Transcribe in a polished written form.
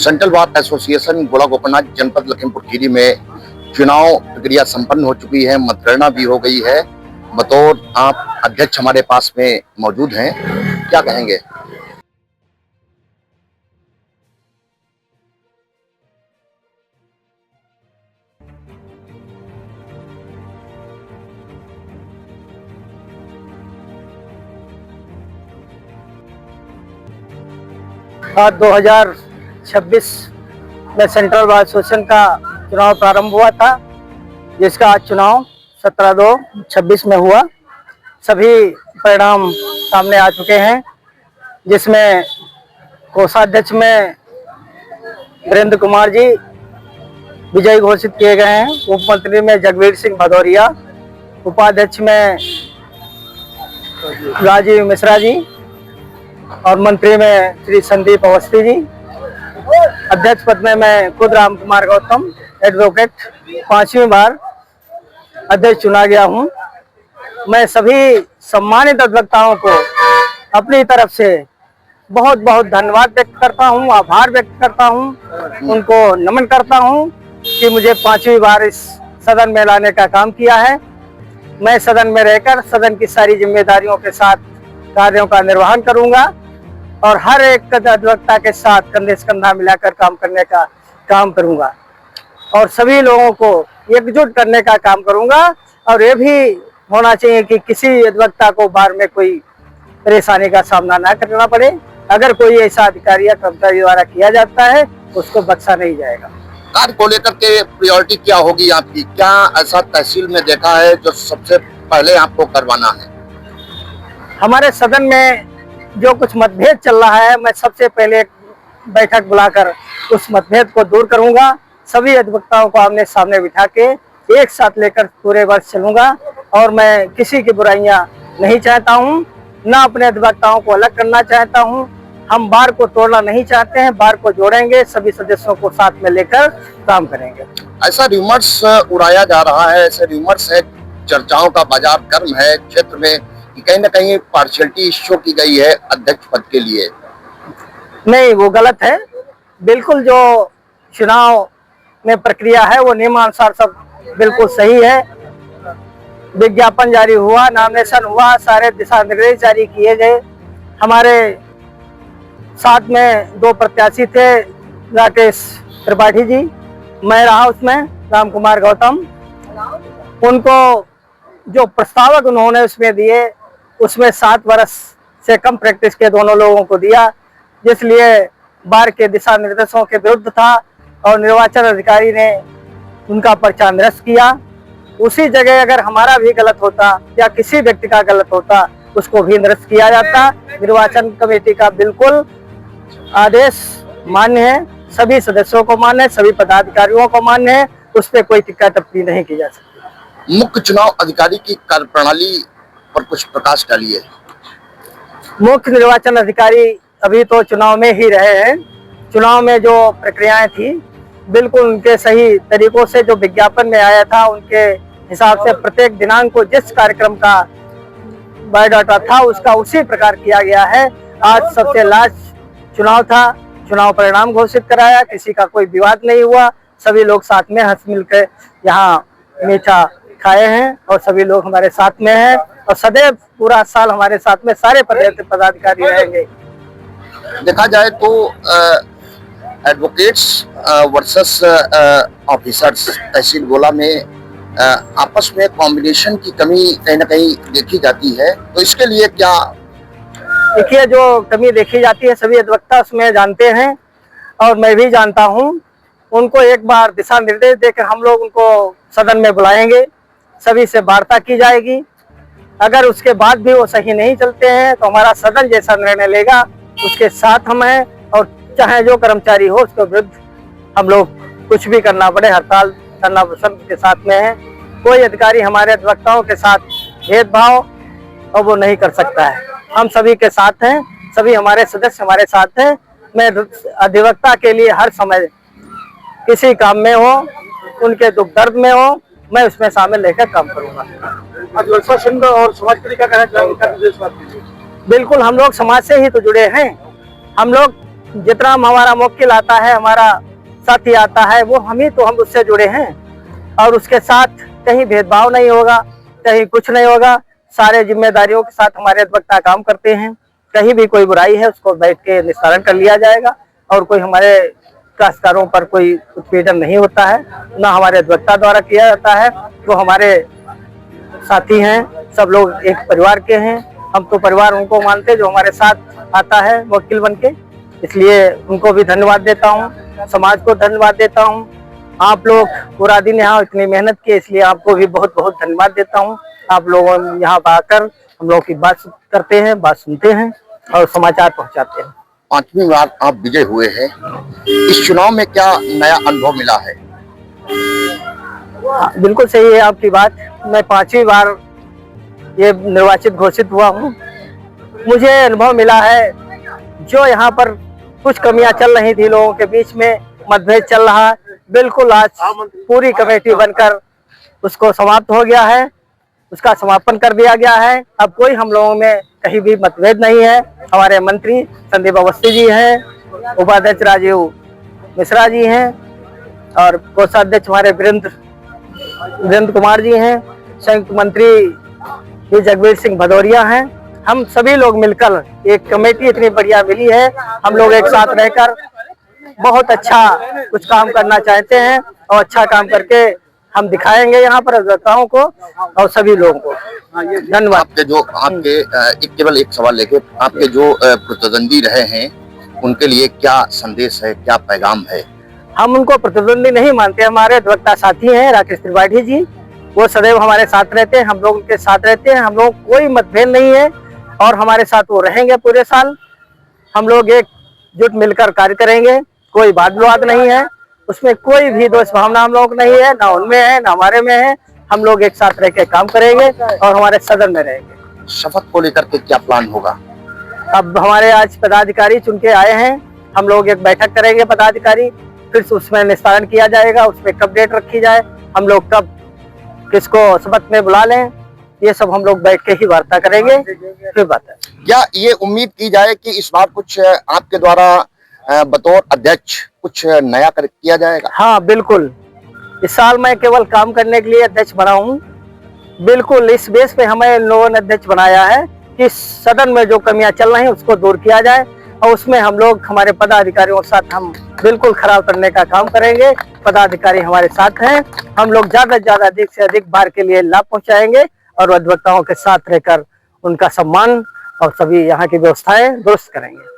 Central bar association गोला गोपीनाथ जनपद लखीमपुर खीरी में चुनाव प्रक्रिया संपन्न हो चुकी है। मतगणना भी हो गई है। बतौर आप अध्यक्ष हमारे पास में मौजूद हैं, क्या कहेंगे? आज 2026 में सेंट्रल बार एसोसिएशन का चुनाव प्रारंभ हुआ था, जिसका आज चुनाव 17/2/26 में हुआ। सभी परिणाम सामने आ चुके हैं, जिसमें कोषाध्यक्ष में वीरेंद्र कुमार जी विजयी घोषित किए गए हैं। उप मंत्री में जगवीर सिंह भदौरिया, उपाध्यक्ष में राजीव मिश्रा जी और मंत्री में श्री संदीप अवस्थी जी। अध्यक्ष पद में मैं खुद राम कुमार गौतम एडवोकेट 5वीं बार अध्यक्ष चुना गया हूं। मैं सभी सम्मानित अधिवक्ताओं को अपनी तरफ से बहुत बहुत धन्यवाद व्यक्त करता हूं, आभार व्यक्त करता हूं, उनको नमन करता हूं कि मुझे 5वीं बार इस सदन में लाने का काम किया है। मैं सदन में रहकर सदन की सारी जिम्मेदारियों के साथ कार्यों का निर्वहन करूंगा और हर एक अधिवक्ता के साथ कंधे से कंधा मिलाकर काम करने का काम करूंगा और सभी लोगों को एकजुट करने का काम करूंगा। और ये भी होना चाहिए कि किसी अधिवक्ता को बार में कोई परेशानी का सामना ना करना पड़े। अगर कोई ऐसा अधिकारी या कर्मचारी द्वारा किया जाता है, उसको बख्शा नहीं जाएगा। कार्य को लेकर के प्रायोरिटी क्या होगी आपकी? क्या ऐसा तहसील में देखा है जो सबसे पहले आपको करवाना है? हमारे सदन में जो कुछ मतभेद चल रहा है, मैं सबसे पहले एक बैठक बुलाकर उस मतभेद को दूर करूंगा। सभी अधिवक्ताओं को आमने सामने बिठा के एक साथ लेकर पूरे वर्ष चलूंगा और मैं किसी की बुराइयां नहीं चाहता हूं, ना अपने अधिवक्ताओं को अलग करना चाहता हूं। हम बार को तोड़ना नहीं चाहते हैं, बार को जोड़ेंगे, सभी सदस्यों को साथ में लेकर काम करेंगे। ऐसा रूमर्स उड़ाया जा रहा है, ऐसे रूमर्स है, चर्चाओं का बाजार गर्म है क्षेत्र में कि कहीं ना कहीं पार्शियलिटी शो की गई है अध्यक्ष पद के लिए। नहीं, वो गलत है। बिल्कुल जो चुनाव में प्रक्रिया है वो नियमानुसार सब बिल्कुल सही है। विज्ञापन जारी हुआ, नामिनेशन हुआ, सारे दिशा निर्देश जारी किए गए। हमारे साथ में 2 प्रत्याशी थे, राकेश त्रिपाठी जी, मैं रहा उसमें राम कुमार गौतम। उनको जो प्रस्तावक उन्होंने उसमें दिए, उसमें 7 वर्ष से कम प्रैक्टिस के दोनों लोगों को दिया, जिसलिए बार के दिशा निर्देशों के विरुद्ध था और निर्वाचन अधिकारी ने उनका पर्चा निरस्त किया। उसी जगह अगर हमारा भी गलत होता या किसी व्यक्ति का गलत होता, उसको भी निरस्त किया जाता। निर्वाचन कमेटी का बिल्कुल आदेश मान्य है, सभी सदस्यों को मान्य है, सभी पदाधिकारियों को मान्य है, उस पर कोई टिक्का टिप्पणी नहीं की जा सकती। मुख्य चुनाव अधिकारी की कार्यप्रणाली पर कुछ प्रकाश डालिए। मुख्य निर्वाचन अधिकारी अभी तो चुनाव में ही रहे हैं। चुनाव में जो प्रक्रियाएं थी बिल्कुल उनके सही तरीकों से जो विज्ञापन में आया था, उनके हिसाब से प्रत्येक दिनांक को जिस कार्यक्रम का बायोडाटा था उसका उसी प्रकार किया गया है। आज सबसे लास्ट चुनाव था, चुनाव परिणाम घोषित कराया, किसी का कोई विवाद नहीं हुआ, सभी लोग साथ में हंस मिल कर यहाँ मीठा खाए हैं और सभी लोग हमारे साथ में हैं और सदैव पूरा साल हमारे साथ में सारे पदाधिकारी रहेंगे। देखा जाए तो एडवोकेट्स वर्सेस ऑफिसर्स तहसील गोला में आपस में कॉम्बिनेशन की कमी कहीं ना कहीं देखी जाती है, तो इसके लिए क्या? देखिए, जो कमी देखी जाती है सभी अधिवक्ता उसमें जानते हैं और मैं भी जानता हूं। उनको एक बार दिशा निर्देश देकर हम लोग उनको सदन में बुलाएंगे, सभी से वार्ता की जाएगी। अगर उसके बाद भी वो सही नहीं चलते हैं तो हमारा सदन जैसा निर्णय लेगा उसके साथ हम हैं और चाहे जो कर्मचारी हो उसके विरुद्ध हम लोग कुछ भी करना पड़े, हड़ताल करना पसंद के साथ में है। कोई अधिकारी हमारे अधिवक्ताओं के साथ भेदभाव और वो नहीं कर सकता है। हम सभी के साथ हैं, सभी हमारे सदस्य हमारे साथ हैं। मैं अधिवक्ता के लिए हर समय किसी काम में हो, उनके दुख दर्द में हो, मैं उसमें शामिल लेकर काम करूंगा। संघ और समाज क्या कहना चाहेंगे? बिल्कुल, हम लोग समाज से ही तो जुड़े हैं। हम लोग जितना हमारा मुवक्किल आता है, हमारा साथी आता है, वो हम ही तो हम उससे जुड़े हैं और उसके साथ कहीं भेदभाव नहीं होगा, कहीं कुछ नहीं होगा। सारे जिम्मेदारियों के साथ हमारे अधिवक्ता काम करते हैं। कहीं भी कोई बुराई है उसको बैठ के निस्तारण कर लिया जाएगा और कोई हमारे काश्तकारों पर कोई उत्पीड़न नहीं होता है, ना हमारे अधिवक्ता द्वारा किया जाता है। तो हमारे साथी हैं, सब लोग एक परिवार के हैं। हम तो परिवार उनको मानते हैं जो हमारे साथ आता है वकील बन के, इसलिए उनको भी धन्यवाद देता हूँ, समाज को धन्यवाद देता हूँ। आप लोग पूरा दिन यहाँ इतनी मेहनत की, इसलिए आपको भी बहुत बहुत धन्यवाद देता हूँ। आप लोगों यहाँ आकर हम लोग की बात करते हैं, बात सुनते हैं और समाचार पहुँचाते हैं। 5वीं बार आप विजय हुए हैं, इस चुनाव में क्या नया अनुभव मिला है? हाँ, बिल्कुल सही है आपकी बात। मैं 5वीं बार ये निर्वाचित घोषित हुआ हूँ। मुझे अनुभव मिला है, जो यहाँ पर कुछ कमियां चल रही थी, लोगों के बीच में मतभेद चल रहा है, बिल्कुल आज पूरी कमेटी बनकर उसको समाप्त हो गया है, उसका समापन कर दिया गया है। अब कोई हम लोगों में कहीं भी मतभेद नहीं है। हमारे मंत्री संदीप अवस्थी जी हैं, उपाध्यक्ष राजीव मिश्रा जी हैं और कोषाध्यक्ष हमारे वीरेंद्र कुमार जी हैं, संयुक्त मंत्री जगबीर सिंह भदौरिया हैं। हम सभी लोग मिलकर एक कमेटी इतनी बढ़िया मिली है। हम लोग एक साथ रहकर बहुत अच्छा कुछ काम करना चाहते हैं और अच्छा काम करके हम दिखाएंगे यहाँ पर अधिवक्ताओं को और सभी लोगों को। धन्यवाद। आपके केवल एक सवाल लेके, आपके जो प्रतिद्वंदी रहे हैं उनके लिए क्या संदेश है, क्या पैगाम है? हम उनको प्रतिद्वंदी नहीं मानते, हमारे अधिवक्ता साथी हैं राकेश त्रिपाठी जी, वो सदैव हमारे साथ रहते हैं, हम लोग उनके साथ रहते हैं। हम लोग कोई मतभेद नहीं है और हमारे साथ वो रहेंगे पूरे साल। हम लोग एकजुट मिलकर कार्य करेंगे, कोई वाद विवाद नहीं है, उसमें कोई भी दोष भावना हम लोग नहीं है, ना उनमें है ना हमारे में है। हम लोग एक साथ रह के काम करेंगे और हमारे सदन में रहेंगे। शपथ को लेकर के क्या प्लान होगा? अब हमारे आज पदाधिकारी चुन के आए हैं, हम लोग एक बैठक करेंगे पदाधिकारी, फिर उसमें निस्तारण किया जाएगा, उसमें कब डेट रखी जाए, हम लोग कब किसको शपथ में बुला लें, ये सब हम लोग बैठ के ही वार्ता करेंगे, फिर बात है। क्या ये उम्मीद की जाए कि इस बार कुछ आपके द्वारा बतौर अध्यक्ष कुछ नया किया जाएगा? हाँ बिल्कुल, इस साल मैं केवल काम करने के लिए अध्यक्ष बना हूँ। बिल्कुल इस बेस पे हमें लोगों ने अध्यक्ष बनाया है कि सदन में जो कमियां चल रही हैं उसको दूर किया जाए और उसमें हम लोग हमारे पदाधिकारियों के साथ हम बिल्कुल खराब करने का काम करेंगे। पदाधिकारी हमारे साथ हैं, हम लोग ज्यादा से ज्यादा अधिक से अधिक बार के लिए लाभ पहुंचाएंगे और अधिवक्ताओं के साथ रहकर उनका सम्मान और सभी यहाँ की व्यवस्थाएं दुरुस्त करेंगे।